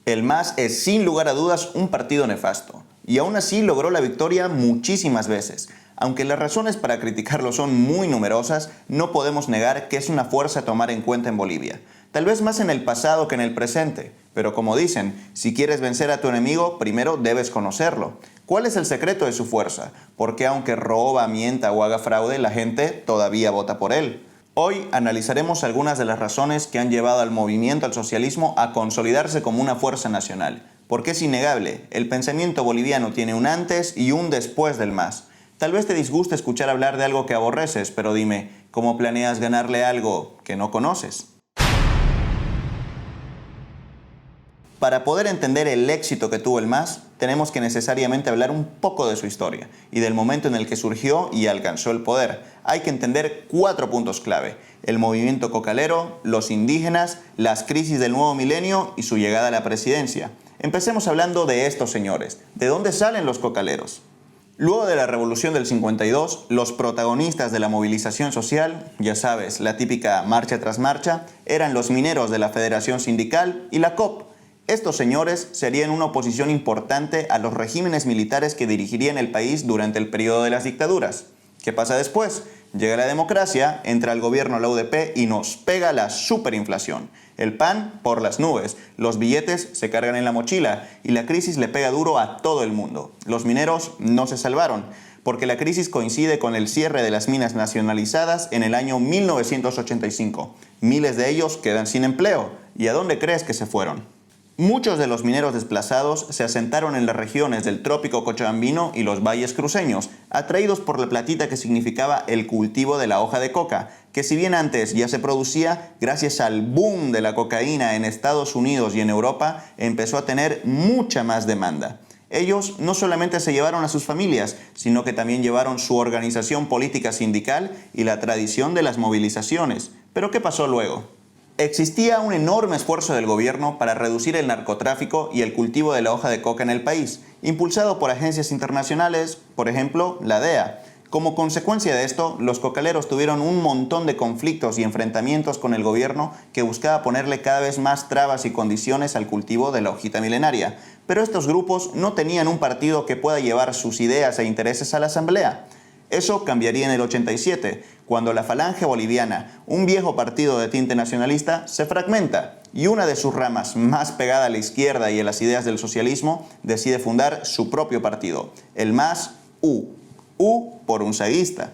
El MAS es sin lugar a dudas un partido nefasto, y aún así logró la victoria muchísimas veces. Aunque las razones para criticarlo son muy numerosas, no podemos negar que es una fuerza a tomar en cuenta en Bolivia. Tal vez más en el pasado que en el presente, pero como dicen, si quieres vencer a tu enemigo, primero debes conocerlo. ¿Cuál es el secreto de su fuerza? ¿Por qué aunque roba, mienta o haga fraude, la gente todavía vota por él? Hoy analizaremos algunas de las razones que han llevado al movimiento al socialismo a consolidarse como una fuerza nacional. Porque es innegable, el pensamiento boliviano tiene un antes y un después del MAS. Tal vez te disguste escuchar hablar de algo que aborreces, pero dime, ¿cómo planeas ganarle algo que no conoces? Para poder entender el éxito que tuvo el MAS, tenemos que necesariamente hablar un poco de su historia y del momento en el que surgió y alcanzó el poder. Hay que entender 4 puntos clave: el movimiento cocalero, los indígenas, las crisis del nuevo milenio y su llegada a la presidencia. Empecemos hablando de estos señores. ¿De dónde salen los cocaleros? Luego de la Revolución del 52, los protagonistas de la movilización social, ya sabes, la típica marcha tras marcha, eran los mineros de la Federación Sindical y la COP. Estos señores serían una oposición importante a los regímenes militares que dirigirían el país durante el periodo de las dictaduras. ¿Qué pasa después? Llega la democracia, entra al gobierno la UDP y nos pega la superinflación. El pan por las nubes, los billetes se cargan en la mochila y la crisis le pega duro a todo el mundo. Los mineros no se salvaron, porque la crisis coincide con el cierre de las minas nacionalizadas en el año 1985. Miles de ellos quedan sin empleo. ¿Y a dónde crees que se fueron? Muchos de los mineros desplazados se asentaron en las regiones del trópico cochabambino y los valles cruceños, atraídos por la platita que significaba el cultivo de la hoja de coca, que si bien antes ya se producía, gracias al boom de la cocaína en Estados Unidos y en Europa, empezó a tener mucha más demanda. Ellos no solamente se llevaron a sus familias, sino que también llevaron su organización política sindical y la tradición de las movilizaciones. ¿Pero qué pasó luego? Existía un enorme esfuerzo del gobierno para reducir el narcotráfico y el cultivo de la hoja de coca en el país, impulsado por agencias internacionales, por ejemplo, la DEA. Como consecuencia de esto, los cocaleros tuvieron un montón de conflictos y enfrentamientos con el gobierno que buscaba ponerle cada vez más trabas y condiciones al cultivo de la hojita milenaria. Pero estos grupos no tenían un partido que pueda llevar sus ideas e intereses a la asamblea. Eso cambiaría en el 87, cuando la Falange Boliviana, un viejo partido de tinte nacionalista, se fragmenta y una de sus ramas más pegada a la izquierda y a las ideas del socialismo decide fundar su propio partido, el MAS-U. U por unzaguista.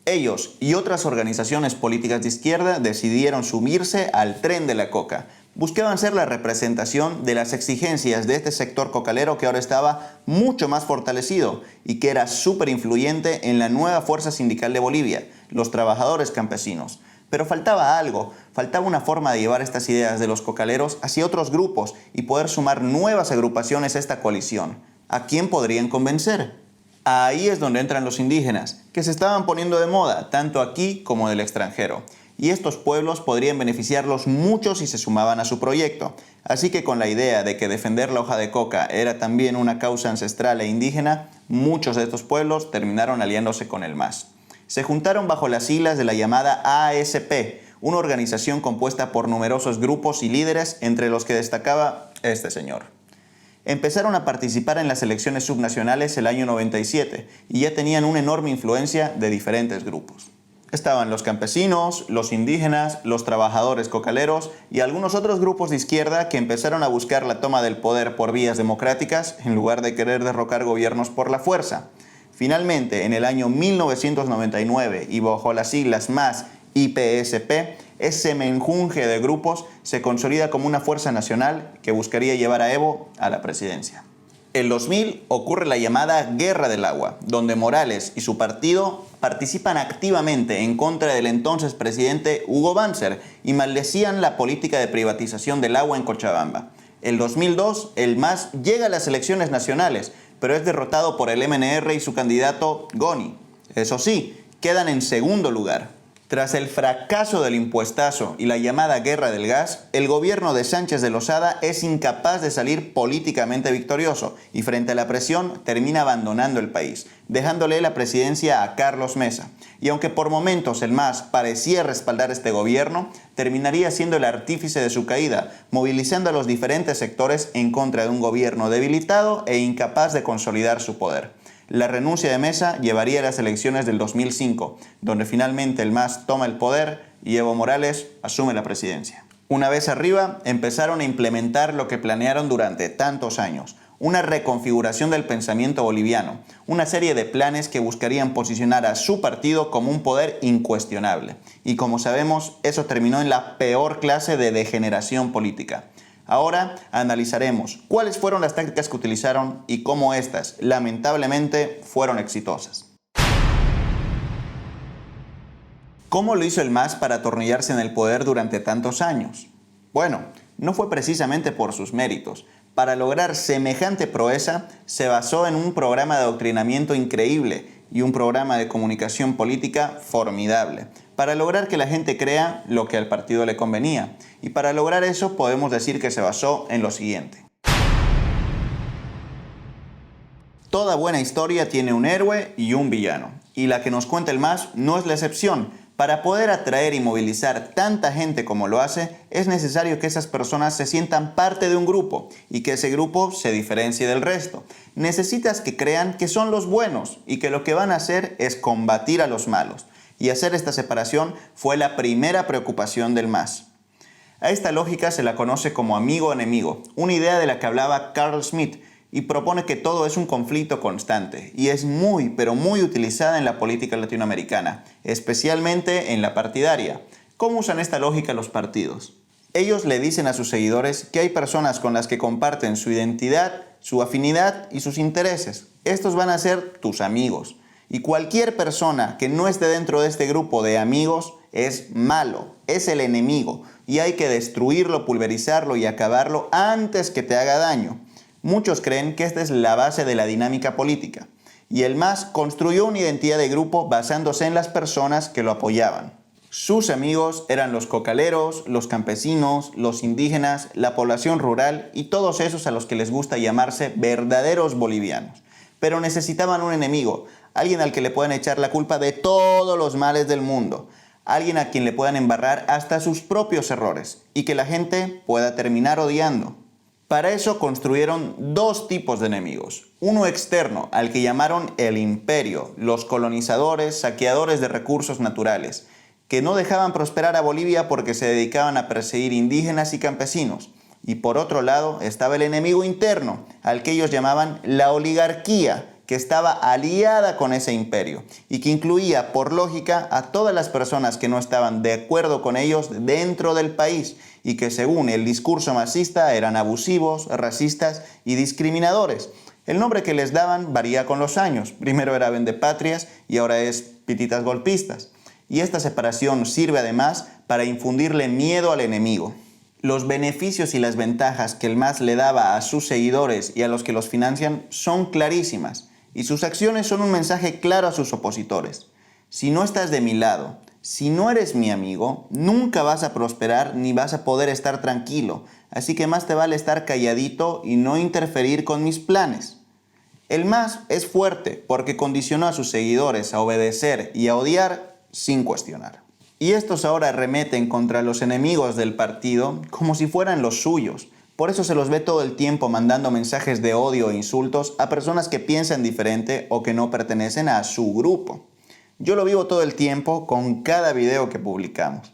Ellos y otras organizaciones políticas de izquierda decidieron subirse al tren de la coca. Buscaban ser la representación de las exigencias de este sector cocalero que ahora estaba mucho más fortalecido y que era súper influyente en la nueva fuerza sindical de Bolivia, los trabajadores campesinos. Pero faltaba algo, faltaba una forma de llevar estas ideas de los cocaleros hacia otros grupos y poder sumar nuevas agrupaciones a esta coalición. ¿A quién podrían convencer? Ahí es donde entran los indígenas, que se estaban poniendo de moda, tanto aquí como en el extranjero. Y estos pueblos podrían beneficiarlos mucho si se sumaban a su proyecto. Así que con la idea de que defender la hoja de coca era también una causa ancestral e indígena, muchos de estos pueblos terminaron aliándose con el MAS. Se juntaron bajo las siglas de la llamada ASP, una organización compuesta por numerosos grupos y líderes, entre los que destacaba este señor. Empezaron a participar en las elecciones subnacionales el año 97 y ya tenían una enorme influencia de diferentes grupos. Estaban los campesinos, los indígenas, los trabajadores cocaleros y algunos otros grupos de izquierda que empezaron a buscar la toma del poder por vías democráticas en lugar de querer derrocar gobiernos por la fuerza. Finalmente, en el año 1999 y bajo las siglas MAS IPSP, ese menjunje de grupos se consolida como una fuerza nacional que buscaría llevar a Evo a la presidencia. En 2000 ocurre la llamada Guerra del Agua, donde Morales y su partido participan activamente en contra del entonces presidente Hugo Banzer y maldecían la política de privatización del agua en Cochabamba. En 2002, el MAS llega a las elecciones nacionales, pero es derrotado por el MNR y su candidato Goni. Eso sí, quedan en segundo lugar. Tras el fracaso del impuestazo y la llamada guerra del gas, el gobierno de Sánchez de Losada es incapaz de salir políticamente victorioso y frente a la presión termina abandonando el país, dejándole la presidencia a Carlos Mesa. Y aunque por momentos el MAS parecía respaldar este gobierno, terminaría siendo el artífice de su caída, movilizando a los diferentes sectores en contra de un gobierno debilitado e incapaz de consolidar su poder. La renuncia de Mesa llevaría a las elecciones del 2005, donde finalmente el MAS toma el poder y Evo Morales asume la presidencia. Una vez arriba, empezaron a implementar lo que planearon durante tantos años, una reconfiguración del pensamiento boliviano, una serie de planes que buscarían posicionar a su partido como un poder incuestionable. Y como sabemos, eso terminó en la peor clase de degeneración política. Ahora analizaremos cuáles fueron las tácticas que utilizaron y cómo estas, lamentablemente, fueron exitosas. ¿Cómo lo hizo el MAS para atornillarse en el poder durante tantos años? Bueno, no fue precisamente por sus méritos. Para lograr semejante proeza, se basó en un programa de adoctrinamiento increíble y un programa de comunicación política formidable, para lograr que la gente crea lo que al partido le convenía. Y para lograr eso podemos decir que se basó en lo siguiente. Toda buena historia tiene un héroe y un villano, y la que nos cuenta el MAS no es la excepción. Para poder atraer y movilizar tanta gente como lo hace, es necesario que esas personas se sientan parte de un grupo y que ese grupo se diferencie del resto. Necesitas que crean que son los buenos y que lo que van a hacer es combatir a los malos. Y hacer esta separación fue la primera preocupación del MAS. A esta lógica se la conoce como amigo-enemigo, una idea de la que hablaba Carl Schmitt, y propone que todo es un conflicto constante y es muy, pero muy utilizada en la política latinoamericana, especialmente en la partidaria. ¿Cómo usan esta lógica los partidos? Ellos le dicen a sus seguidores que hay personas con las que comparten su identidad, su afinidad y sus intereses. Estos van a ser tus amigos. Y cualquier persona que no esté dentro de este grupo de amigos es malo, es el enemigo y hay que destruirlo, pulverizarlo y acabarlo antes que te haga daño. Muchos creen que esta es la base de la dinámica política, y el MAS construyó una identidad de grupo basándose en las personas que lo apoyaban. Sus amigos eran los cocaleros, los campesinos, los indígenas, la población rural y todos esos a los que les gusta llamarse verdaderos bolivianos. Pero necesitaban un enemigo, alguien al que le puedan echar la culpa de todos los males del mundo, alguien a quien le puedan embarrar hasta sus propios errores y que la gente pueda terminar odiando. Para eso construyeron dos tipos de enemigos. Uno externo, al que llamaron el imperio, los colonizadores, saqueadores de recursos naturales, que no dejaban prosperar a Bolivia porque se dedicaban a perseguir indígenas y campesinos. Y por otro lado estaba el enemigo interno, al que ellos llamaban la oligarquía, que estaba aliada con ese imperio y que incluía, por lógica, a todas las personas que no estaban de acuerdo con ellos dentro del país y que según el discurso masista eran abusivos, racistas y discriminadores. El nombre que les daban varía con los años. Primero era vendepatrias y ahora es pititas golpistas. Y esta separación sirve además para infundirle miedo al enemigo. Los beneficios y las ventajas que el MAS le daba a sus seguidores y a los que los financian son clarísimas. Y sus acciones son un mensaje claro a sus opositores. Si no estás de mi lado, si no eres mi amigo, nunca vas a prosperar ni vas a poder estar tranquilo. Así que más te vale estar calladito y no interferir con mis planes. El MAS es fuerte porque condicionó a sus seguidores a obedecer y a odiar sin cuestionar. Y estos ahora arremeten contra los enemigos del partido como si fueran los suyos. Por eso se los ve todo el tiempo mandando mensajes de odio e insultos a personas que piensan diferente o que no pertenecen a su grupo. Yo lo vivo todo el tiempo con cada video que publicamos.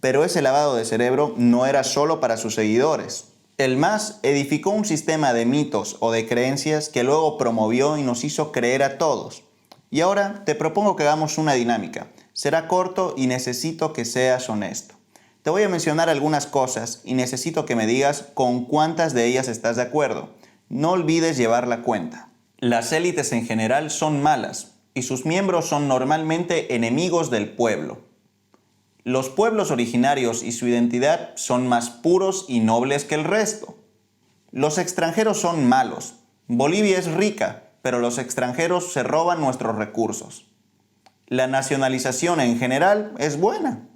Pero ese lavado de cerebro no era solo para sus seguidores. El MAS edificó un sistema de mitos o de creencias que luego promovió y nos hizo creer a todos. Y ahora te propongo que hagamos una dinámica. Será corto y necesito que seas honesto. Te voy a mencionar algunas cosas y necesito que me digas con cuántas de ellas estás de acuerdo. No olvides llevar la cuenta. Las élites en general son malas y sus miembros son normalmente enemigos del pueblo. Los pueblos originarios y su identidad son más puros y nobles que el resto. Los extranjeros son malos. Bolivia es rica, pero los extranjeros se roban nuestros recursos. La nacionalización en general es buena.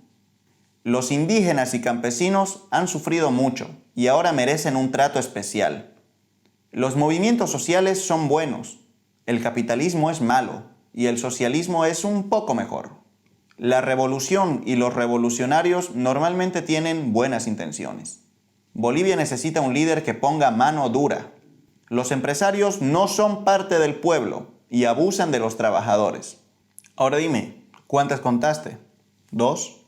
Los indígenas y campesinos han sufrido mucho y ahora merecen un trato especial. Los movimientos sociales son buenos. El capitalismo es malo y el socialismo es un poco mejor. La revolución y los revolucionarios normalmente tienen buenas intenciones. Bolivia necesita un líder que ponga mano dura. Los empresarios no son parte del pueblo y abusan de los trabajadores. Ahora dime, ¿cuántas contaste? ¿2?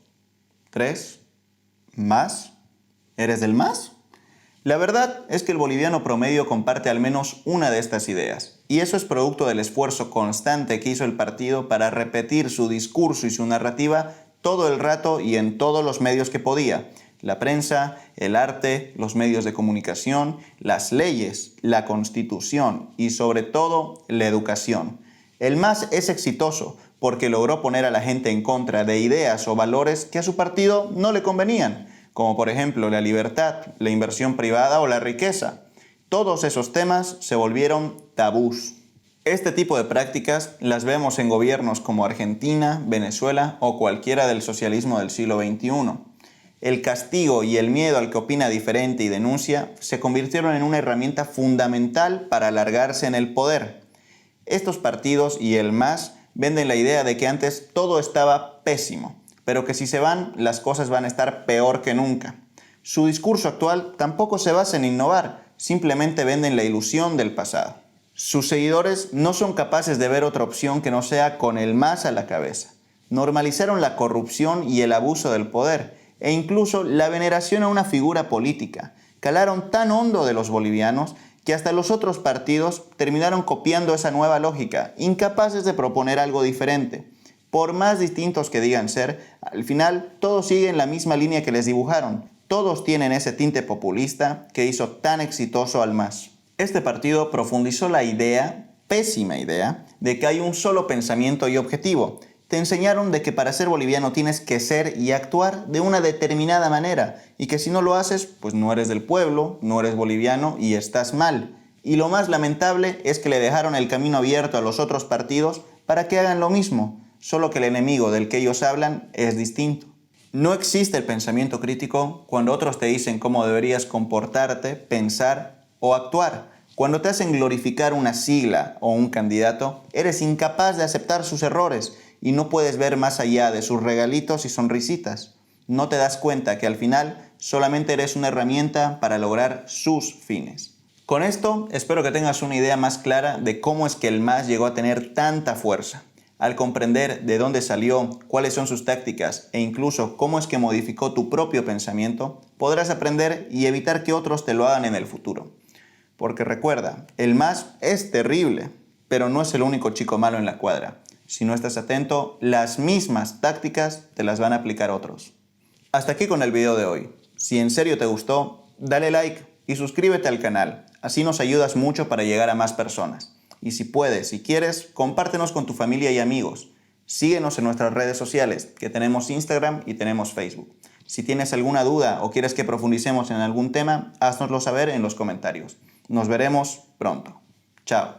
¿3? ¿Más? ¿Eres del más? La verdad es que el boliviano promedio comparte al menos una de estas ideas, y eso es producto del esfuerzo constante que hizo el partido para repetir su discurso y su narrativa todo el rato y en todos los medios que podía. La prensa, el arte, los medios de comunicación, las leyes, la constitución y sobre todo la educación. El MAS es exitoso porque logró poner a la gente en contra de ideas o valores que a su partido no le convenían, como por ejemplo la libertad, la inversión privada o la riqueza. Todos esos temas se volvieron tabús. Este tipo de prácticas las vemos en gobiernos como Argentina, Venezuela o cualquiera del socialismo del siglo XXI. El castigo y el miedo al que opina diferente y denuncia se convirtieron en una herramienta fundamental para alargarse en el poder. Estos partidos y el MAS venden la idea de que antes todo estaba pésimo, pero que si se van, las cosas van a estar peor que nunca. Su discurso actual tampoco se basa en innovar, simplemente venden la ilusión del pasado. Sus seguidores no son capaces de ver otra opción que no sea con el MAS a la cabeza. Normalizaron la corrupción y el abuso del poder, e incluso la veneración a una figura política. Calaron tan hondo de los bolivianos que hasta los otros partidos terminaron copiando esa nueva lógica, incapaces de proponer algo diferente. Por más distintos que digan ser, al final todos siguen la misma línea que les dibujaron. Todos tienen ese tinte populista que hizo tan exitoso al MAS. Este partido profundizó la idea, pésima idea, de que hay un solo pensamiento y objetivo. Te enseñaron de que para ser boliviano tienes que ser y actuar de una determinada manera y que si no lo haces, pues no eres del pueblo, no eres boliviano y estás mal. Y lo más lamentable es que le dejaron el camino abierto a los otros partidos para que hagan lo mismo, solo que el enemigo del que ellos hablan es distinto. No existe el pensamiento crítico cuando otros te dicen cómo deberías comportarte, pensar o actuar. Cuando te hacen glorificar una sigla o un candidato, eres incapaz de aceptar sus errores y no puedes ver más allá de sus regalitos y sonrisitas. No te das cuenta que al final solamente eres una herramienta para lograr sus fines. Con esto espero que tengas una idea más clara de cómo es que el MAS llegó a tener tanta fuerza. Al comprender de dónde salió, cuáles son sus tácticas e incluso cómo es que modificó tu propio pensamiento, podrás aprender y evitar que otros te lo hagan en el futuro. Porque recuerda, el MAS es terrible, pero no es el único chico malo en la cuadra. Si no estás atento, las mismas tácticas te las van a aplicar otros. Hasta aquí con el video de hoy. Si en serio te gustó, dale like y suscríbete al canal. Así nos ayudas mucho para llegar a más personas. Y si puedes, si quieres, compártenos con tu familia y amigos. Síguenos en nuestras redes sociales, que tenemos Instagram y tenemos Facebook. Si tienes alguna duda o quieres que profundicemos en algún tema, háznoslo saber en los comentarios. Nos veremos pronto. Chao.